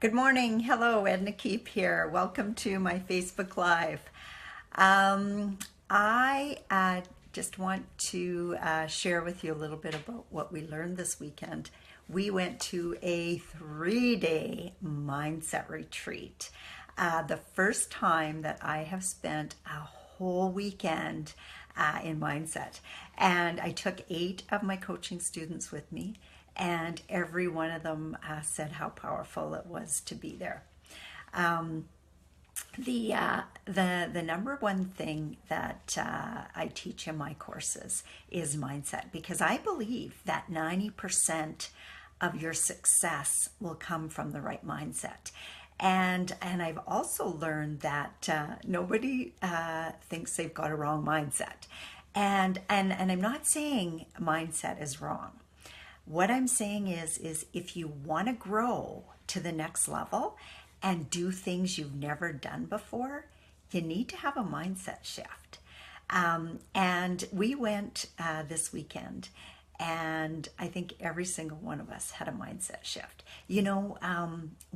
Good morning. Hello, Edna Keep here. Welcome to my Facebook Live. I just want to share with you a little bit about what we learned this weekend. We went to a 3-day mindset retreat. The first time that I have spent a whole weekend in mindset. And I took 8 of my coaching students with me, and every one of them said how powerful it was to be there. The number one thing that I teach in my courses is mindset, because I believe that 90% of your success will come from the right mindset. And I've also learned that nobody thinks they've got a wrong mindset. And I'm not saying mindset is wrong. What I'm saying is if you want to grow to the next level and do things you've never done before, you need to have a mindset shift. And we went this weekend, and I think every single one of us had a mindset shift. You know,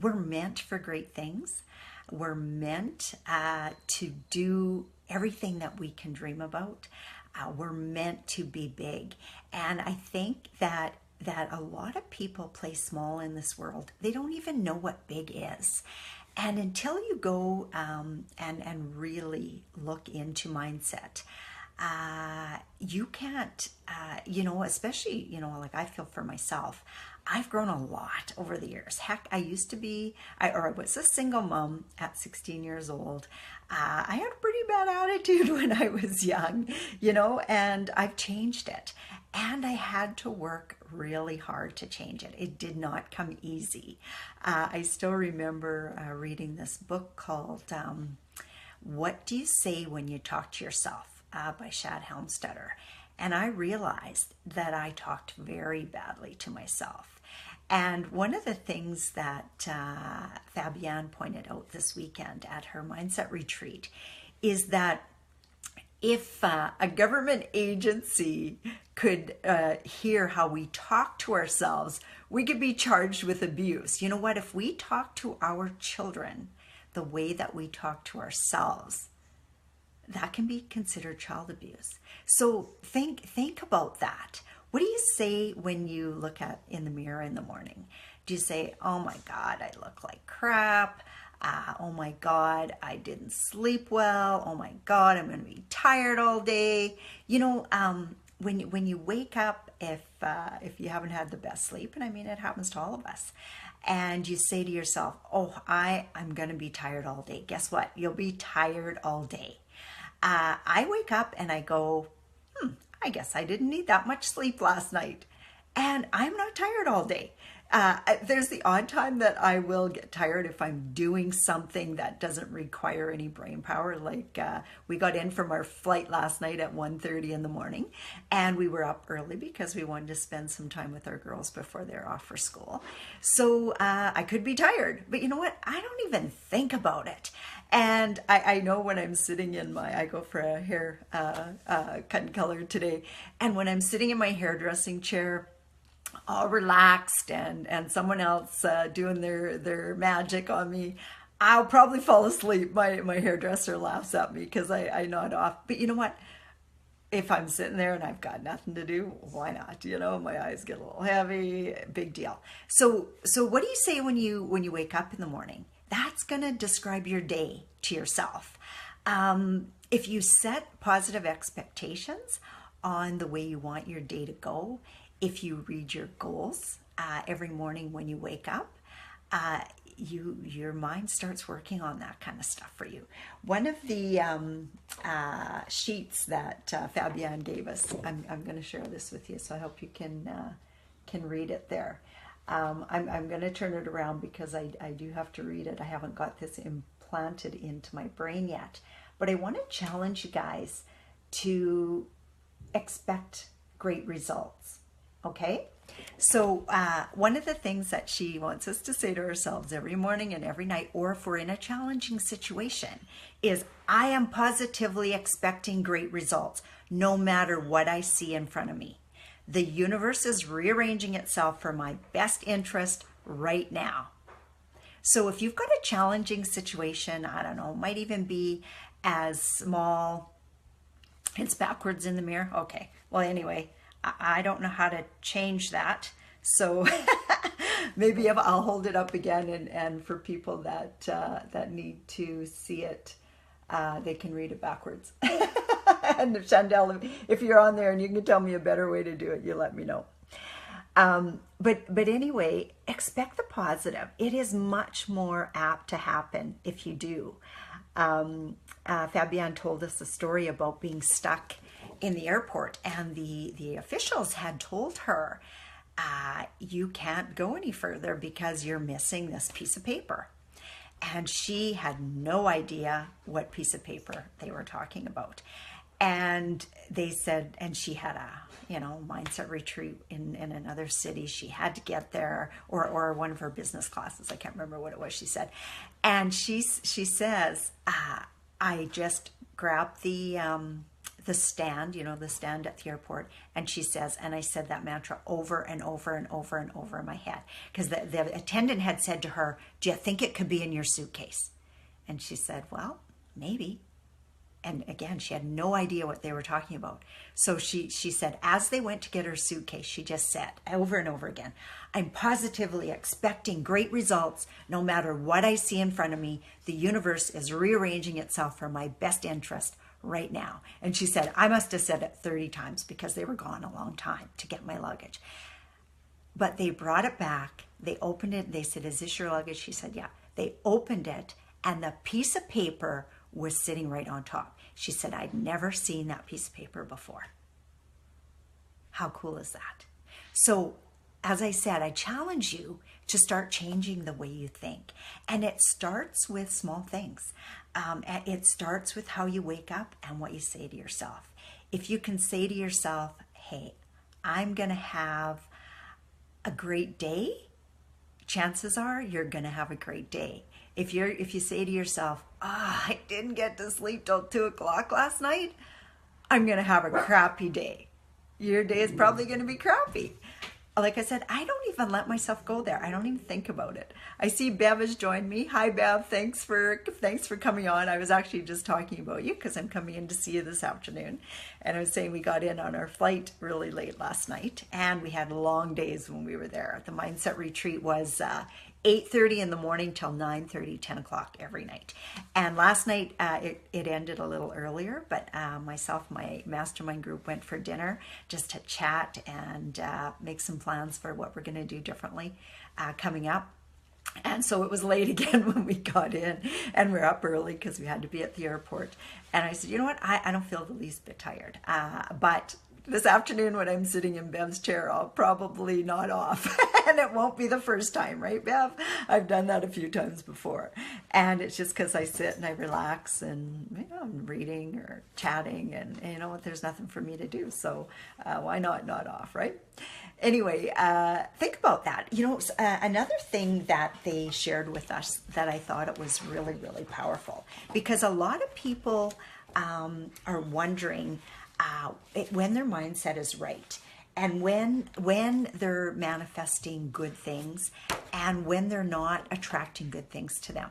we're meant for great things. We're meant to do everything that we can dream about. We're meant to be big. And I think that a lot of people play small in this world. They don't even know what big is. And until you go and really look into mindset, you can't, especially, like I feel for myself, I've grown a lot over the years. Heck, I used to be, I was a single mom at 16 years old. I had a pretty bad attitude when I was young, and I've changed it. And I had to work really hard to change it. It did not come easy. I still remember reading this book called What Do You Say When You Talk to Yourself by Shad Helmstetter. And I realized that I talked very badly to myself. And one of the things that Fabienne pointed out this weekend at her mindset retreat is that if a government agency could hear how we talk to ourselves, we could be charged with abuse. You know what? If we talk to our children the way that we talk to ourselves, that can be considered child abuse. So think about that. What do you say when you look in the mirror in the morning? Do you say, "Oh my God, I look like crap. Oh my God, I didn't sleep well. Oh my God, I'm going to be tired all day." When you wake up, if you haven't had the best sleep, and I mean it happens to all of us, and you say to yourself, "Oh, I'm going to be tired all day." Guess what? You'll be tired all day. I wake up and I go, I guess I didn't need that much sleep last night, and I'm not tired all day. There's the odd time that I will get tired if I'm doing something that doesn't require any brain power. Like we got in from our flight last night at 1:30 in the morning, and we were up early because we wanted to spend some time with our girls before they're off for school. So I could be tired, but you know what? I don't even think about it. And I know when I'm sitting I go for a hair cut and color today, and when I'm sitting in my hairdressing chair, all relaxed, and someone else doing their magic on me, I'll probably fall asleep. My hairdresser laughs at me because I nod off. But you know what? If I'm sitting there and I've got nothing to do, why not? My eyes get a little heavy, big deal. So what do you say when you wake up in the morning? That's going to describe your day to yourself. If you set positive expectations on the way you want your day to go, if you read your goals every morning when you wake up, your mind starts working on that kind of stuff for you. One of the sheets that Fabienne gave us, I'm going to share this with you, so I hope you can read it there. I'm going to turn it around because I do have to read it. I haven't got this implanted into my brain yet. But I want to challenge you guys to expect great results. Okay? So one of the things that she wants us to say to ourselves every morning and every night, or if we're in a challenging situation, is I am positively expecting great results no matter what I see in front of me. The universe is rearranging itself for my best interest right now. So if you've got a challenging situation, I don't know, might even be as small, it's backwards in the mirror. Okay. Well, anyway, I don't know how to change that. So maybe I'll hold it up again, and for people that that need to see it, they can read it backwards. And if Chandel, if you're on there and you can tell me a better way to do it, you let me know. But anyway, expect the positive. It is much more apt to happen if you do. Fabienne told us a story about being stuck in the airport, and the officials had told her, you can't go any further because you're missing this piece of paper. And she had no idea what piece of paper they were talking about. And they said, and she had a, mindset retreat in another city. She had to get there, or one of her business classes. I can't remember what it was she said. And she says, I just grabbed the stand, the stand at the airport. And she says, and I said that mantra over and over and over and over in my head. Because the attendant had said to her, do you think it could be in your suitcase? And she said, well, maybe. And again, she had no idea what they were talking about. So she said, as they went to get her suitcase, she just said over and over again, I'm positively expecting great results no matter what I see in front of me. The universe is rearranging itself for my best interest right now. And she said, I must have said it 30 times because they were gone a long time to get my luggage. But they brought it back. They opened it. They said, is this your luggage? She said, yeah. They opened it, and the piece of paper was sitting right on top. She said, I'd never seen that piece of paper before. How cool is that? So, as I said, I challenge you to start changing the way you think. And it starts with small things. It starts with how you wake up and what you say to yourself. If you can say to yourself, hey, I'm going to have a great day, chances are you're going to have a great day. If you say to yourself, I didn't get to sleep till 2:00 last night, I'm going to have a crappy day. Your day is probably going to be crappy. Like I said, I don't even let myself go there. I don't even think about it. I see Bev has joined me. Hi, Bev. Thanks for coming on. I was actually just talking about you because I'm coming in to see you this afternoon. And I was saying we got in on our flight really late last night, and we had long days when we were there. The mindset retreat was 8:30 in the morning till 9:30, 10 o'clock every night. And last night it ended a little earlier, but myself, my mastermind group went for dinner just to chat and make some plans for what we're going to do differently coming up. And so it was late again when we got in, and we're up early because we had to be at the airport. And I said, you know what, I don't feel the least bit tired, but this afternoon when I'm sitting in Bev's chair, I'll probably nod off. And it won't be the first time, right, Bev? I've done that a few times before. And it's just because I sit and I relax, and I'm reading or chatting, and there's nothing for me to do. So why not nod off, right? Anyway, think about that. Another thing that they shared with us that I thought it was really, really powerful, because a lot of people are wondering when their mindset is right, and when they're manifesting good things, and when they're not attracting good things to them.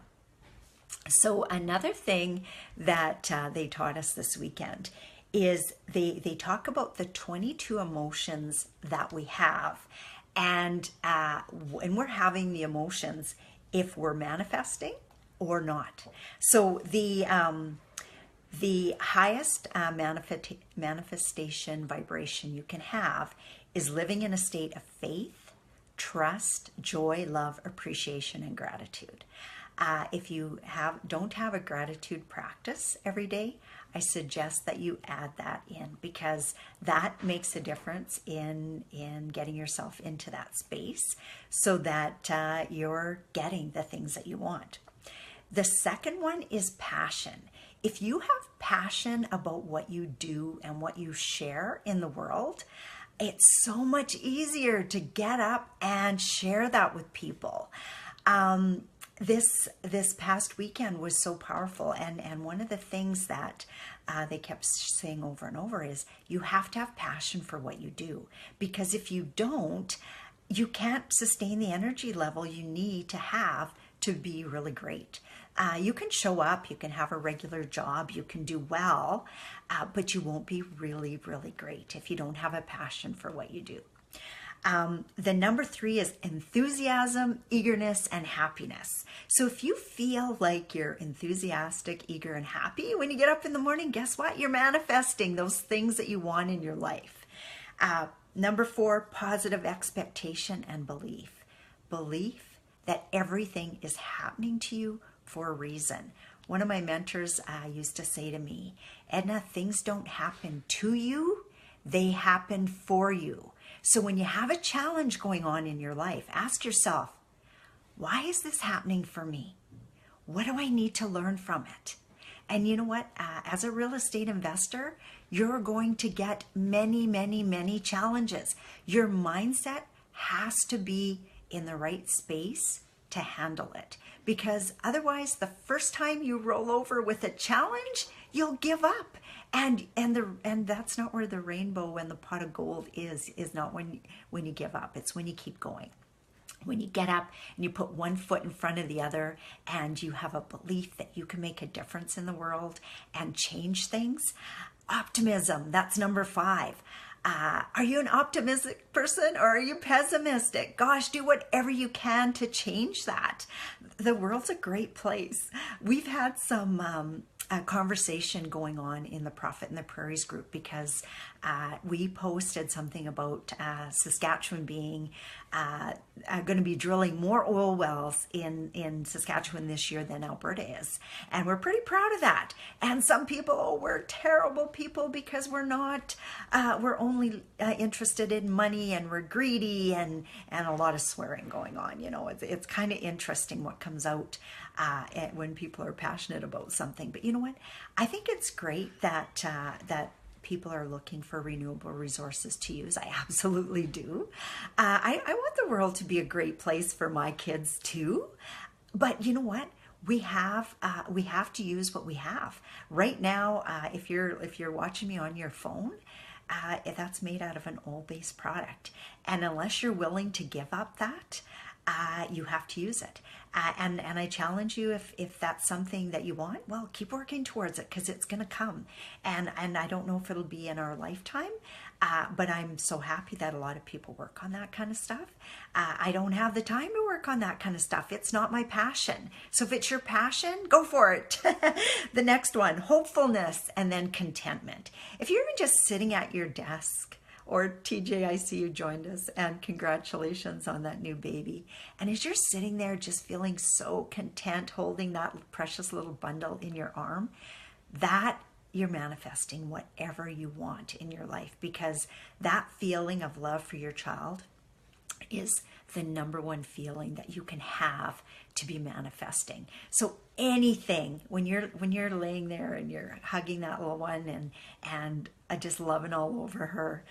So another thing that they taught us this weekend is they talk about the 22 emotions that we have, and we're having the emotions if we're manifesting or not. So the highest manifestation vibration you can have is living in a state of faith, trust, joy, love, appreciation, and gratitude. If you don't have a gratitude practice every day, I suggest that you add that in, because that makes a difference in getting yourself into that space so that you're getting the things that you want. The second one is passion. If you have passion about what you do and what you share in the world, it's so much easier to get up and share that with people. This past weekend was so powerful, and one of the things that they kept saying over and over is you have to have passion for what you do, because if you don't, you can't sustain the energy level you need to have to be really great. You can show up, you can have a regular job, you can do well, but you won't be really, really great if you don't have a passion for what you do. The number 3 is enthusiasm, eagerness, and happiness. So if you feel like you're enthusiastic, eager, and happy when you get up in the morning, guess what? You're manifesting those things that you want in your life. Number 4, positive expectation and belief. Belief that everything is happening to you for a reason. One of my mentors used to say to me, Edna, things don't happen to you, they happen for you. So when you have a challenge going on in your life, ask yourself, why is this happening for me? What do I need to learn from it? And you know what? As a real estate investor, you're going to get many, many, many challenges. Your mindset has to be in the right space to handle it. Because otherwise, the first time you roll over with a challenge, you'll give up. And that's not where the rainbow and the pot of gold is not when you give up. It's when you keep going. When you get up and you put one foot in front of the other and you have a belief that you can make a difference in the world and change things. Optimism, that's number 5. Are you an optimistic person or are you pessimistic? Gosh, do whatever you can to change that. The world's a great place. We've had some conversation going on in the Profit in the Prairies group because we posted something about Saskatchewan being going to be drilling more oil wells in Saskatchewan this year than Alberta is. And we're pretty proud of that. And some people, oh, we're terrible people because we're not, we're only interested in money and we're greedy and a lot of swearing going on. You know, it's kind of interesting what comes out when people are passionate about something. But you know what? I think it's great that people are looking for renewable resources to use. I absolutely do. I want the world to be a great place for my kids too. But you know what? We have to use what we have right now. If you're watching me on your phone, that's made out of an oil-based product, and unless you're willing to give up that, you have to use it. And I challenge you, if that's something that you want, well, keep working towards it because it's going to come. And I don't know if it'll be in our lifetime, but I'm so happy that a lot of people work on that kind of stuff. I don't have the time to work on that kind of stuff. It's not my passion. So if it's your passion, go for it. The next one, hopefulness, and then contentment. If you're even just sitting at your desk, or TJ, I see you joined us, and congratulations on that new baby. And as you're sitting there just feeling so content holding that precious little bundle in your arm, that you're manifesting whatever you want in your life, because that feeling of love for your child is the number one feeling that you can have to be manifesting. So anything, when you're laying there and you're hugging that little one and just loving all over her,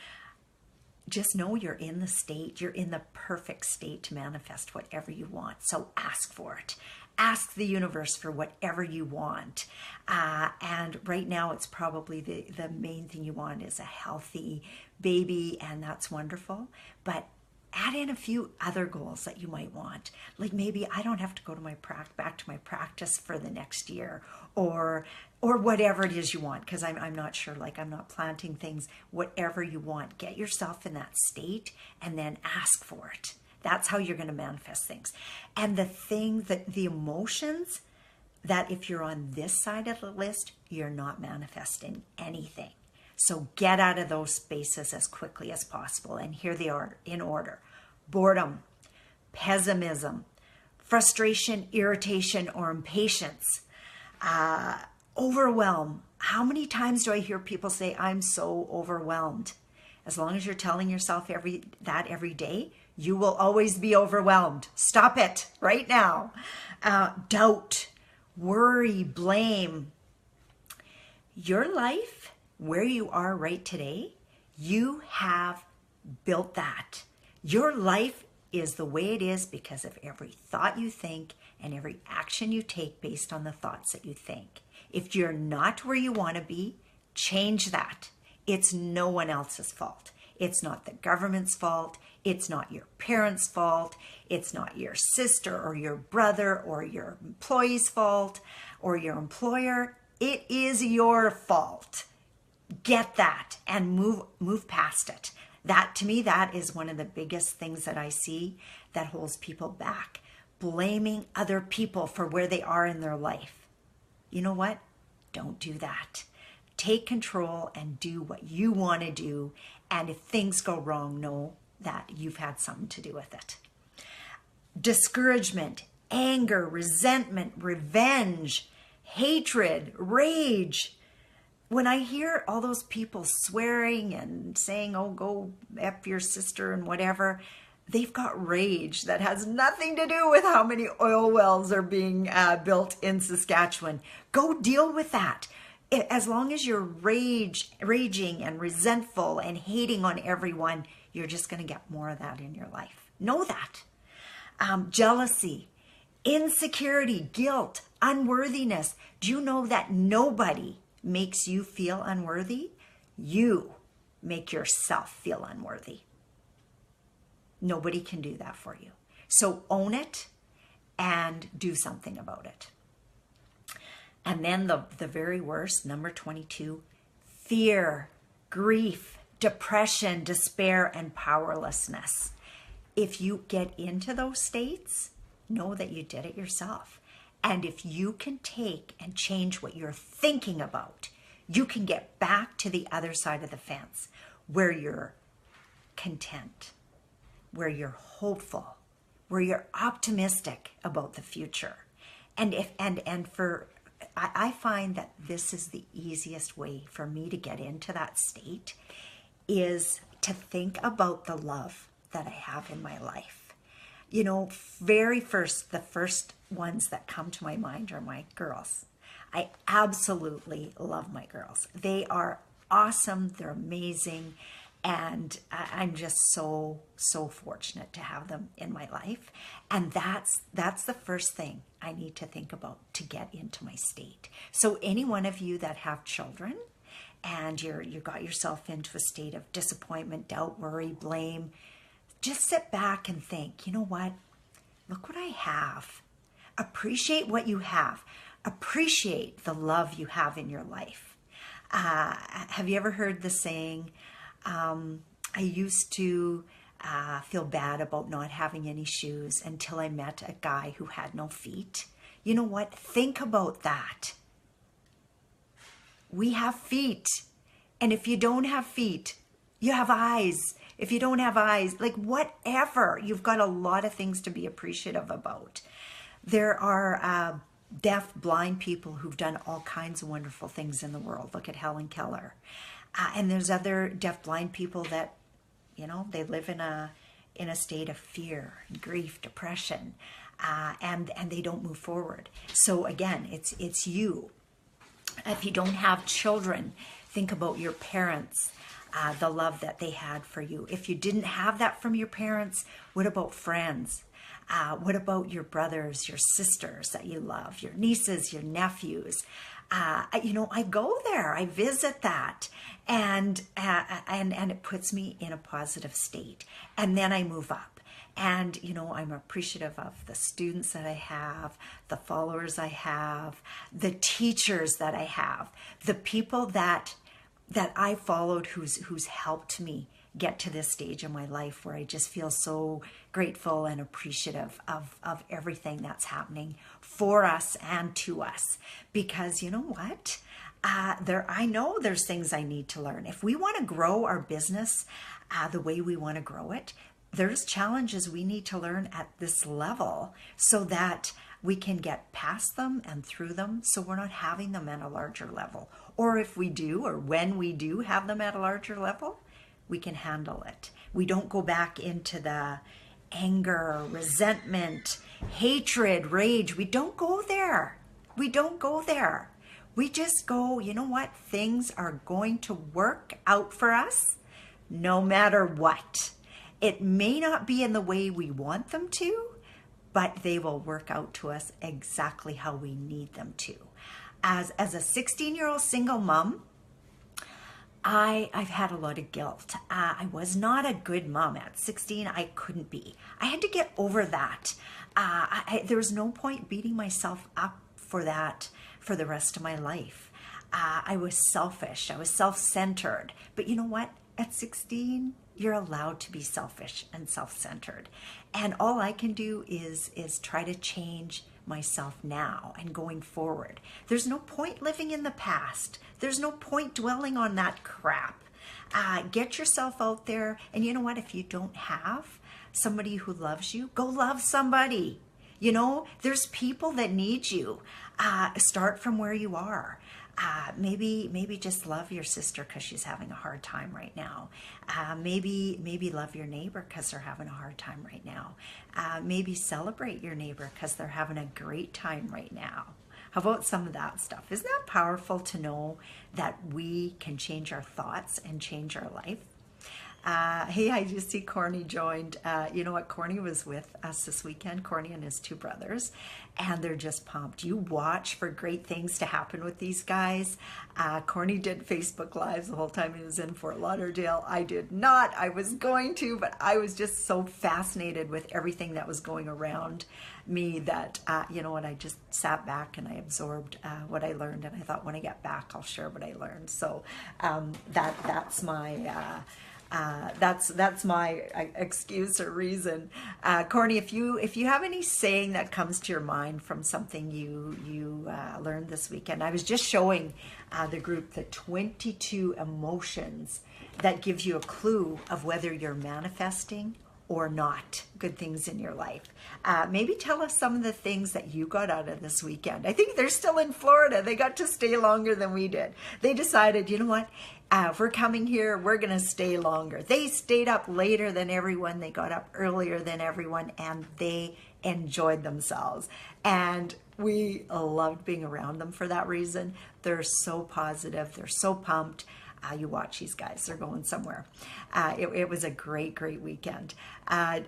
just know you're in the state, you're in the perfect state to manifest whatever you want. So ask for it. Ask the universe for whatever you want. And right now it's probably the main thing you want is a healthy baby, and that's wonderful. But add in a few other goals that you might want. Like maybe I don't have to go to back to my practice for the next year, or whatever it is you want, because I'm not sure, like I'm not planting things. Whatever you want, get yourself in that state and then ask for it. That's how you're going to manifest things. And the emotions that if you're on this side of the list, you're not manifesting anything. So get out of those spaces as quickly as possible. And here they are in order: boredom, pessimism, frustration, irritation, or impatience, overwhelm. How many times do I hear people say, I'm so overwhelmed? As long as you're telling yourself every day, you will always be overwhelmed. Stop it right now. Doubt, worry, blame. Your life, where you are right today, you have built that. Your life is the way it is because of every thought you think and every action you take based on the thoughts that you think. If you're not where you want to be, change that. It's no one else's fault. It's not the government's fault. It's not your parents' fault. It's not your sister or your brother or your employee's fault or your employer. It is your fault. Get that and move past it. That, to me, that is one of the biggest things that I see that holds people back. Blaming other people for where they are in their life. You know what? Don't do that. Take control and do what you want to do. And if things go wrong, know that you've had something to do with it. Discouragement, anger, resentment, revenge, hatred, rage. When I hear all those people swearing and saying, oh, go F your sister and whatever, they've got rage that has nothing to do with how many oil wells are being built in Saskatchewan. Go deal with that. As long as you're raging and resentful and hating on everyone, you're just going to get more of that in your life. Know that. Jealousy, insecurity, guilt, unworthiness. Do you know that nobody makes you feel unworthy? You make yourself feel unworthy. Nobody can do that for you. So own it and do something about it. And then the very worst, number 22, fear, grief, depression, despair, and powerlessness. If you get into those states, know that you did it yourself. And if you can take and change what you're thinking about, you can get back to the other side of the fence where you're content, where you're hopeful, where you're optimistic about the future. I find that this is the easiest way for me to get into that state, is to think about the love that I have in my life. You know, the first ones that come to my mind are my girls. I absolutely love my girls. They are awesome. They're amazing. And I'm just so fortunate to have them in my life. And that's the first thing I need to think about to get into my state. So any one of you that have children and you got yourself into a state of disappointment, doubt, worry, blame, just sit back and think, you know what? Look what I have. Appreciate what you have. Appreciate the love you have in your life. Have you ever heard the saying, I used to feel bad about not having any shoes until I met a guy who had no feet? You know what? Think about that. We have feet. And if you don't have feet, you have eyes. If you don't have eyes, like whatever, you've got a lot of things to be appreciative about. There are deaf, blind people who've done all kinds of wonderful things in the world. Look at Helen Keller. And there's other deaf, blind people that, you know, they live in a state of fear, grief, depression, and they don't move forward. So again, it's you. If you don't have children, think about your parents, the love that they had for you. If you didn't have that from your parents, what about friends? What about your brothers, your sisters that you love, your nieces, your nephews? You know, I go there, I visit that, and it puts me in a positive state. And then I move up. And, you know, I'm appreciative of the students that I have, the followers I have, the teachers that I have, the people that I followed who's helped me get to this stage in my life where I just feel so grateful and appreciative of everything that's happening for us and to us. Because you know what? I know there's things I need to learn. If we want to grow our business the way we want to grow it, there's challenges we need to learn at this level so that we can get past them and through them, so we're not having them at a larger level. Or if we do, or when we do have them at a larger level, we can handle it. We don't go back into the anger, resentment, hatred, rage. We don't go there. We don't go there. We just go, you know what? Things are going to work out for us no matter what. It may not be in the way we want them to, but they will work out to us exactly how we need them to. As a 16-year-old single mom, I've had a lot of guilt. I was not a good mom at 16. I couldn't be. I had to get over that. There was no point beating myself up for that for the rest of my life. I was selfish. I was self-centered. But you know what? At 16, you're allowed to be selfish and self-centered. And all I can do is try to change myself now and going forward. There's no point living in the past. There's no point dwelling on that crap. Get yourself out there. And you know what? If you don't have somebody who loves you, go love somebody. You know, there's people that need you. Start from where you are. Maybe just love your sister because she's having a hard time right now. Maybe love your neighbor because they're having a hard time right now. Maybe celebrate your neighbor because they're having a great time right now. How about some of that stuff? Isn't that powerful to know that we can change our thoughts and change our life? Hey, I just see Corny joined. You know what? Corny was with us this weekend, Corny and his two brothers, and they're just pumped. You watch for great things to happen with these guys. Corny did Facebook Lives the whole time he was in Fort Lauderdale. I did not. I was going to, but I was just so fascinated with everything that was going around me that, you know what, I just sat back and I absorbed what I learned, and I thought when I get back, I'll share what I learned. So that's my... that's my excuse or reason. Corny, if you have any saying that comes to your mind from something you learned this weekend, I was just showing the group the 22 emotions that gives you a clue of whether you're manifesting or not good things in your life. Maybe tell us some of the things that you got out of this weekend. I think they're still in Florida. They got to stay longer than we did. They decided, you know what? If we're coming here, we're going to stay longer. They stayed up later than everyone. They got up earlier than everyone, and they enjoyed themselves. And we loved being around them for that reason. They're so positive. They're so pumped. You watch these guys. They're going somewhere. It was a great, great weekend. I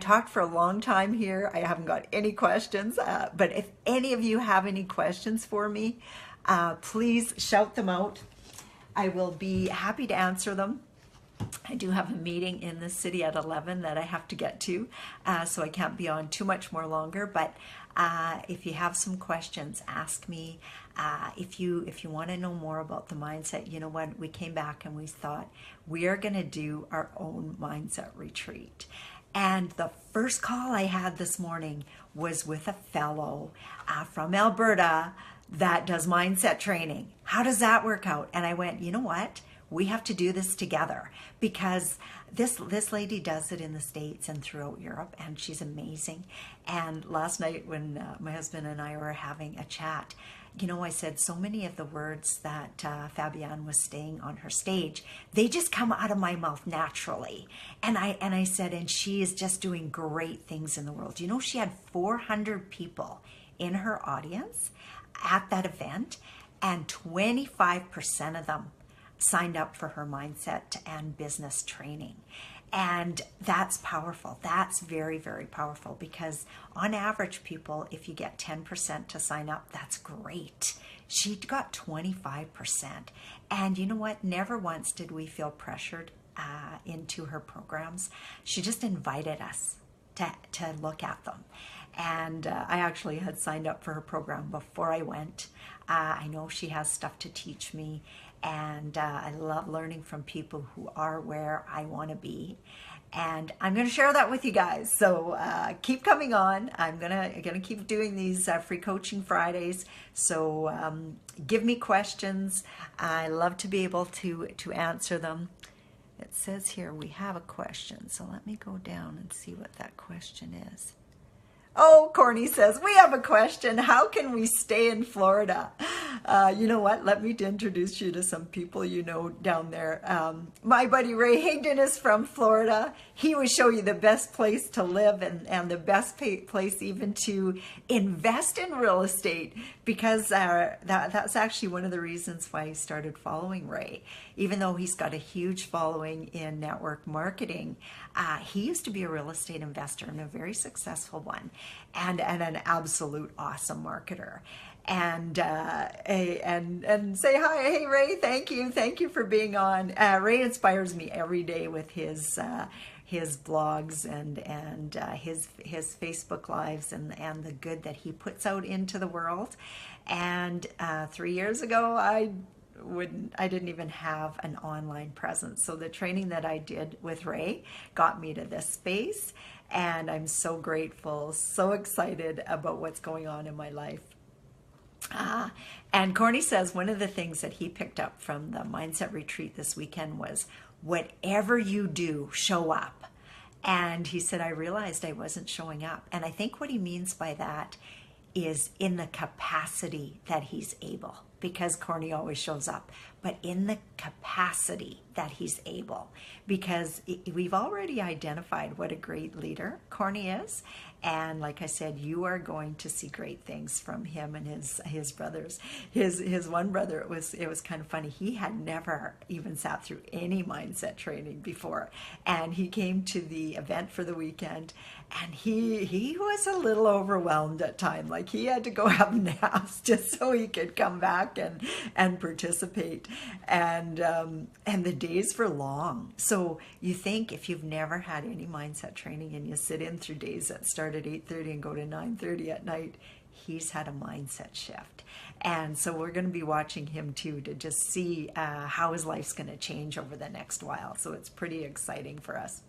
talked for a long time here. I haven't got any questions, but if any of you have any questions for me, please shout them out. I will be happy to answer them. I do have a meeting in the city at 11 that I have to get to, so I can't be on too much more longer. But if you have some questions, ask me. If you want to know more about the mindset, you know what? We came back and we thought we are going to do our own mindset retreat. And the first call I had this morning was with a fellow from Alberta that does mindset training. How does that work out? And I went, you know what? We have to do this together, because this lady does it in the States and throughout Europe, and she's amazing. And last night when my husband and I were having a chat, you know, I said so many of the words that Fabienne was saying on her stage, they just come out of my mouth naturally. And I said, and she is just doing great things in the world. You know, she had 400 people in her audience at that event, and 25% of them signed up for her mindset and business training. And that's powerful. That's very, very powerful, because on average, people, if you get 10% to sign up, that's great. She got 25%. And you know what? Never once did we feel pressured into her programs. She just invited us to look at them. And I actually had signed up for her program before I went. I know she has stuff to teach me. And I love learning from people who are where I want to be. And I'm going to share that with you guys. So keep coming on. I'm gonna keep doing these free coaching Fridays. So give me questions. I love to be able to answer them. It says here we have a question. So let me go down and see what that question is. Oh, Corny says, we have a question. How can we stay in Florida? You know what? Let me introduce you to some people you know down there. My buddy Ray Higdon is from Florida. He would show you the best place to live and the best place even to invest in real estate, because that's actually one of the reasons why I started following Ray. Even though he's got a huge following in network marketing, he used to be a real estate investor and a very successful one, and an absolute awesome marketer. and say hi. Hey Ray, thank you for being on. Ray inspires me every day with his blogs and his Facebook lives and the good that he puts out into the world. And 3 years ago, I didn't even have an online presence. So the training that I did with Ray got me to this space, and I'm so grateful, so excited about what's going on in my life. And Corny says one of the things that he picked up from the mindset retreat this weekend was, whatever you do, show up. And he said, I realized I wasn't showing up. And I think what he means by that is in the capacity that he's able, because Corny always shows up, but in the capacity that he's able, because we've already identified what a great leader Corny is. And like I said, you are going to see great things from him and his brothers. His one brother, it was kind of funny. He had never even sat through any mindset training before, and he came to the event for the weekend, and he was a little overwhelmed at times. Like he had to go have naps just so he could come back and participate. And the days were long. So you think if you've never had any mindset training and you sit in through days that start at 8:30 and go to 9:30 at night, he's had a mindset shift. And so we're going to be watching him too, to just see how his life's going to change over the next while. So it's pretty exciting for us.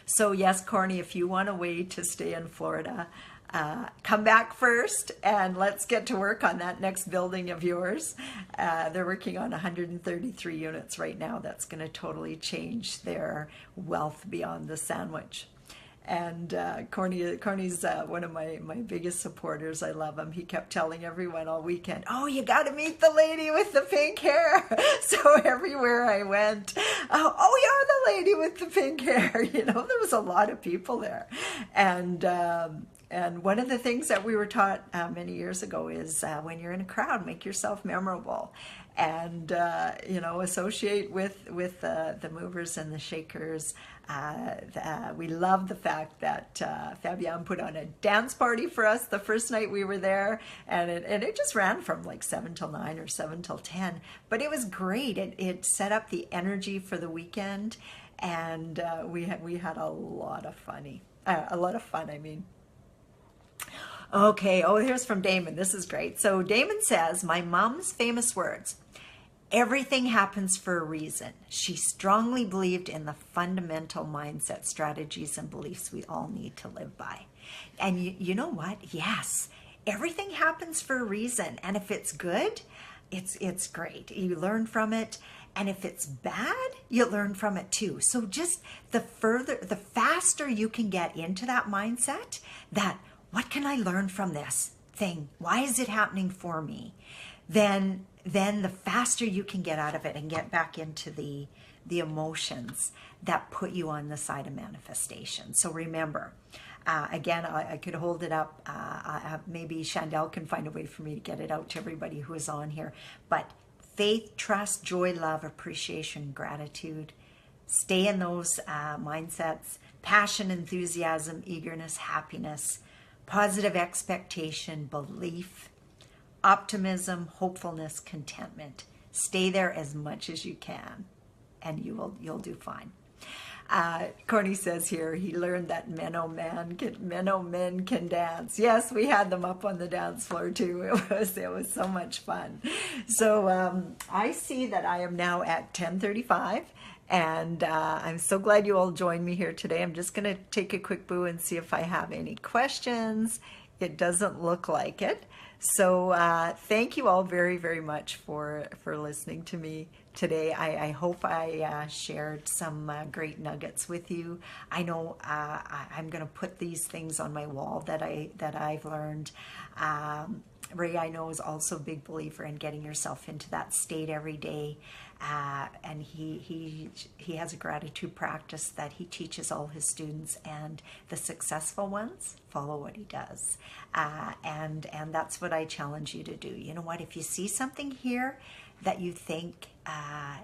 So yes, Corny, if you want a way to stay in Florida, come back first and let's get to work on that next building of yours. They're working on 133 units right now. That's going to totally change their wealth beyond the sandwich. And Corny's one of my biggest supporters. I love him. He kept telling everyone all weekend, oh, you got to meet the lady with the pink hair. So everywhere I went, oh, you're the lady with the pink hair. You know, there was a lot of people there. And one of the things that we were taught many years ago is when you're in a crowd, make yourself memorable. And, associate with the movers and the shakers. We love the fact that Fabian put on a dance party for us the first night we were there, and it just ran from like 7 till 9 or 7 till 10. But it was great. It set up the energy for the weekend, and we had a lot of fun. I mean. Okay, here's from Damon. This is great. So Damon says, my mom's famous words, everything happens for a reason. She strongly believed in the fundamental mindset strategies and beliefs we all need to live by. And you know what? Yes, everything happens for a reason. And if it's good, it's great. You learn from it. And if it's bad, you learn from it too. So just the faster you can get into that mindset, that what can I learn from this thing? Why is it happening for me? Then the faster you can get out of it and get back into the emotions that put you on the side of manifestation. So remember, again, I could hold it up. Maybe Chandel can find a way for me to get it out to everybody who is on here. But faith, trust, joy, love, appreciation, gratitude. Stay in those mindsets. Passion, enthusiasm, eagerness, happiness, positive expectation, belief, optimism, hopefulness, contentment. Stay there as much as you can, and you'll do fine. Corny says here he learned that men can dance. Yes, we had them up on the dance floor too. It was so much fun. So I see that I am now at 10:35. And I'm so glad you all joined me here today. I'm just going to take a quick boo and see if I have any questions. It doesn't look like it. So thank you all very, very much for listening to me today. I hope I shared some great nuggets with you. I know I'm going to put these things on my wall that I've learned. Ray, I know, is also a big believer in getting yourself into that state every day. And he has a gratitude practice that he teaches all his students, and the successful ones follow what he does. And that's what I challenge you to do. You know what? If you see something here that you think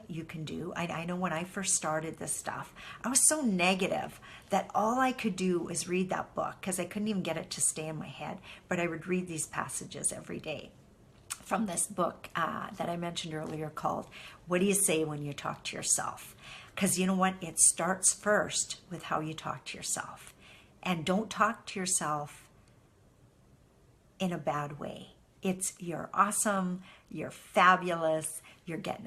you can do. I know when I first started this stuff, I was so negative that all I could do was read that book because I couldn't even get it to stay in my head. But I would read these passages every day from this book that I mentioned earlier called What Do You Say When You Talk to Yourself? Because you know what? It starts first with how you talk to yourself. And don't talk to yourself in a bad way. It's you're awesome, you're fabulous,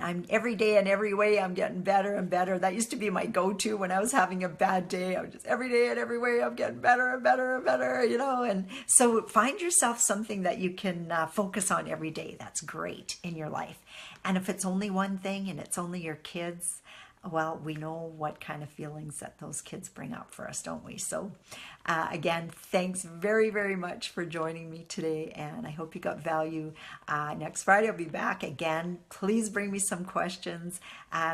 I'm every day in every way I'm getting better and better. That used to be my go-to when I was having a bad day. I was just every day in every way I'm getting better and better and better, and so find yourself something that you can focus on every day that's great in your life. And if it's only one thing and it's only your kids, well, we know what kind of feelings that those kids bring up for us, don't we? So again, thanks very, very much for joining me today, and I hope you got value. Next Friday, I'll be back again. Please bring me some questions,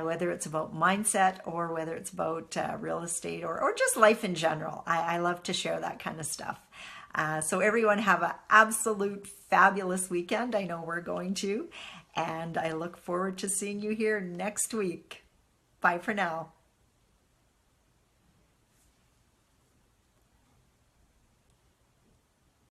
whether it's about mindset or whether it's about real estate or just life in general. I love to share that kind of stuff. So everyone have an absolute fabulous weekend. I know we're going to, and I look forward to seeing you here next week. Bye for now.